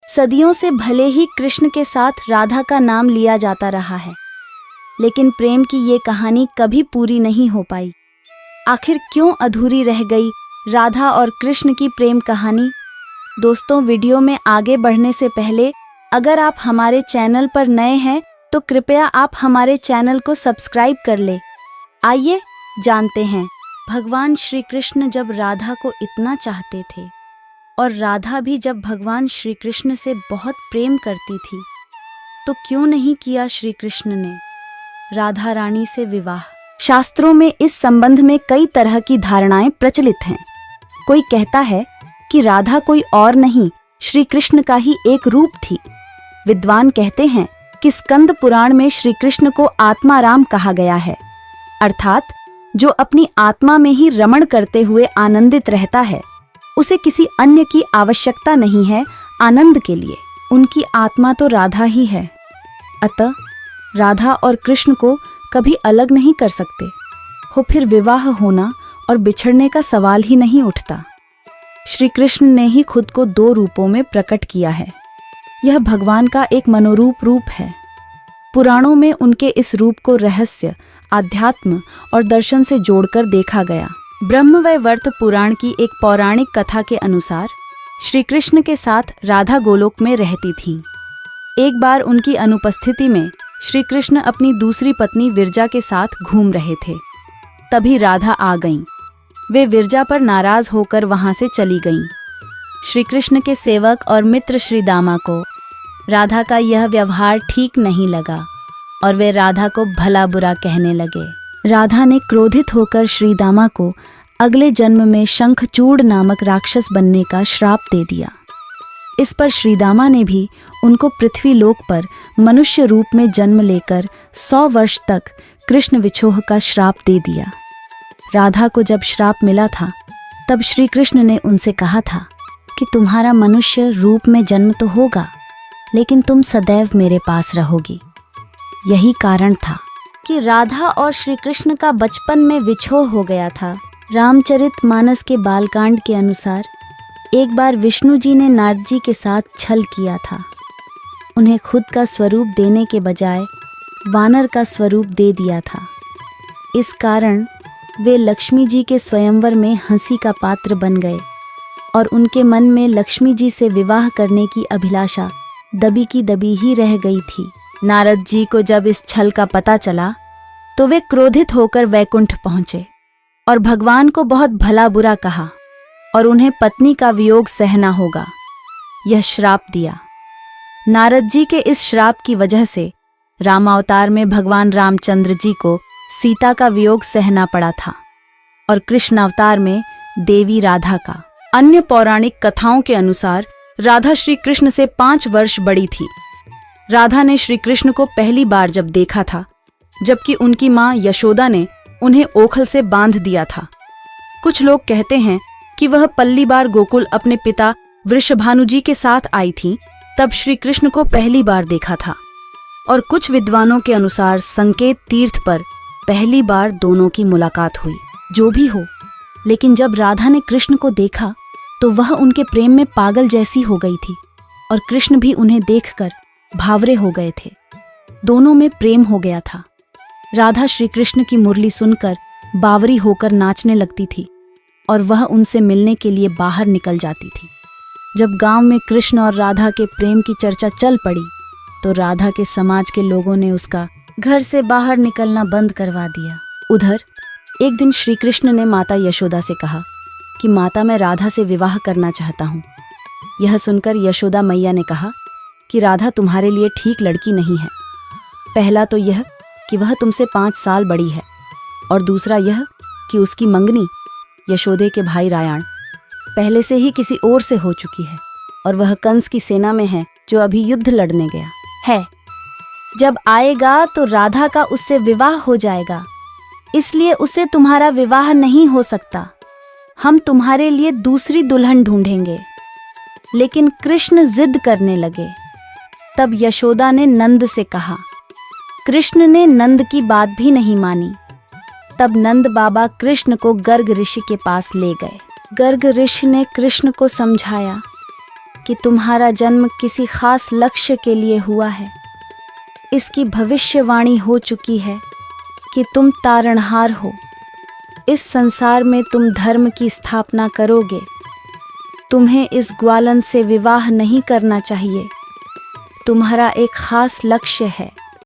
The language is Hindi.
सदियों से भले ही कृष्ण के साथ राधा का नाम लिया जाता रहा है, लेकिन प्रेम की ये कहानी कभी पूरी नहीं हो पाई। आखिर क्यों अधूरी रह गई राधा और कृष्ण की प्रेम कहानी? दोस्तों, वीडियो में आगे बढ़ने से पहले अगर आप हमारे चैनल पर नए हैं तो कृपया आप हमारे चैनल को सब्सक्राइब कर ले। आइए जानते हैं। भगवान श्री कृष्ण जब राधा को इतना चाहते थे और राधा भी जब भगवान श्री कृष्ण से बहुत प्रेम करती थी, तो क्यों नहीं किया श्री कृष्ण ने राधा रानी से विवाह? शास्त्रों में इस संबंध में कई तरह की धारणाएं प्रचलित हैं। कोई कहता है कि राधा कोई और नहीं, श्री कृष्ण का ही एक रूप थी। विद्वान कहते हैं कि स्कंद पुराण में श्री कृष्ण को आत्माराम कहा गया है, अर्थात जो अपनी आत्मा में ही रमण करते हुए आनंदित रहता है, उसे किसी अन्य की आवश्यकता नहीं है आनंद के लिए। उनकी आत्मा तो राधा ही है, अतः राधा और कृष्ण को कभी अलग नहीं कर सकते हो, फिर विवाह होना और बिछड़ने का सवाल ही नहीं उठता। श्री कृष्ण ने ही खुद को दो रूपों में प्रकट किया है। यह भगवान का एक मनोरूप रूप है। पुराणों में उनके इस रूप को रहस्य, आध्यात्म और दर्शन से जोड़कर देखा गया। ब्रह्मवैवर्त पुराण की एक पौराणिक कथा के अनुसार श्री कृष्ण के साथ राधा गोलोक में रहती थीं। एक बार उनकी अनुपस्थिति में श्री कृष्ण अपनी दूसरी पत्नी विरजा के साथ घूम रहे थे। तभी राधा आ गईं। वे विरजा पर नाराज होकर वहां से चली गईं। श्री कृष्ण के सेवक और मित्र श्री दामा को राधा का यह व्यवहार ठीक नहीं लगा और वे राधा को भला बुरा कहने लगे। राधा ने क्रोधित होकर श्री दामा को अगले जन्म में शंखचूड़ नामक राक्षस बनने का श्राप दे दिया। इस पर श्री दामा ने भी उनको पृथ्वी लोक पर मनुष्य रूप में जन्म लेकर 100 वर्ष तक कृष्ण विछोह का श्राप दे दिया। राधा को जब श्राप मिला था, तब श्री कृष्ण ने उनसे कहा था कि तुम्हारा मनुष्य रूप में जन्म तो होगा, लेकिन तुम सदैव मेरे पास रहोगी। यही कारण था कि राधा और श्री कृष्ण का बचपन में विछोह हो गया था। रामचरितमानस के बालकांड के अनुसार एक बार विष्णु जी ने नारद जी के साथ छल किया था। उन्हें खुद का स्वरूप देने के बजाय वानर का स्वरूप दे दिया था। इस कारण वे लक्ष्मी जी के स्वयंवर में हंसी का पात्र बन गए और उनके मन में लक्ष्मी जी से विवाह करने की अभिलाषा दबी की दबी ही रह गई थी। नारद जी को जब इस छल का पता चला तो वे क्रोधित होकर वैकुंठ पहुंचे और भगवान को बहुत भला बुरा कहा और उन्हें पत्नी का वियोग सहना होगा, यह श्राप दिया। नारद जी के इस श्राप की वजह से रामावतार में भगवान रामचंद्र जी को सीता का वियोग सहना पड़ा था और कृष्णावतार में देवी राधा का। अन्य पौराणिक कथाओं के अनुसार राधा श्री कृष्ण से 5 वर्ष बड़ी थी। राधा ने श्री कृष्ण को पहली बार जब देखा था, जबकि उनकी माँ यशोदा ने उन्हें ओखल से बांध दिया था। कुछ लोग कहते हैं कि वह पहली बार गोकुल अपने पिता वृषभानु जी के साथ आई थी, तब श्री कृष्ण को पहली बार देखा था। और कुछ विद्वानों के अनुसार संकेत तीर्थ पर पहली बार दोनों की मुलाकात हुई। जो भी हो, लेकिन जब राधा ने कृष्ण को देखा तो वह उनके प्रेम में पागल जैसी हो गई थी और कृष्ण भी उन्हें देखकर भावरे हो गए थे। दोनों में प्रेम हो गया था। राधा श्री कृष्ण की मुरली सुनकर बावरी होकर नाचने लगती थी और वह उनसे मिलने के लिए बाहर निकल जाती थी। जब गांव में कृष्ण और राधा के प्रेम की चर्चा चल पड़ी तो राधा के समाज के लोगों ने उसका घर से बाहर निकलना बंद करवा दिया। उधर एक दिन श्री कृष्ण ने माता यशोदा से कहा कि माता, मैं राधा से विवाह करना चाहता हूँ। यह सुनकर यशोदा मैया ने कहा कि राधा तुम्हारे लिए ठीक लड़की नहीं है। पहला तो यह कि वह तुमसे 5 साल बड़ी है और दूसरा यह कि उसकी मंगनी यशोदे के भाई रायाण पहले से ही किसी और से हो चुकी है और वह कंस की सेना में है, जो अभी युद्ध लड़ने गया है। जब आएगा तो राधा का उससे विवाह हो जाएगा, इसलिए उससे तुम्हारा विवाह नहीं हो सकता। हम तुम्हारे लिए दूसरी दुल्हन ढूंढेंगे। लेकिन कृष्ण जिद करने लगे। तब यशोदा ने नंद से कहा। कृष्ण ने नंद की बात भी नहीं मानी। तब नंद बाबा कृष्ण को गर्ग ऋषि के पास ले गए। गर्ग ऋषि ने कृष्ण को समझाया कि तुम्हारा जन्म किसी खास लक्ष्य के लिए हुआ है। इसकी भविष्यवाणी हो चुकी है कि तुम तारणहार हो। इस संसार में तुम धर्म की स्थापना करोगे। तुम्हें इस ग्वालन से विवाह नहीं करना चाहिए। तुम्हारा एक खास लक्ष्य है।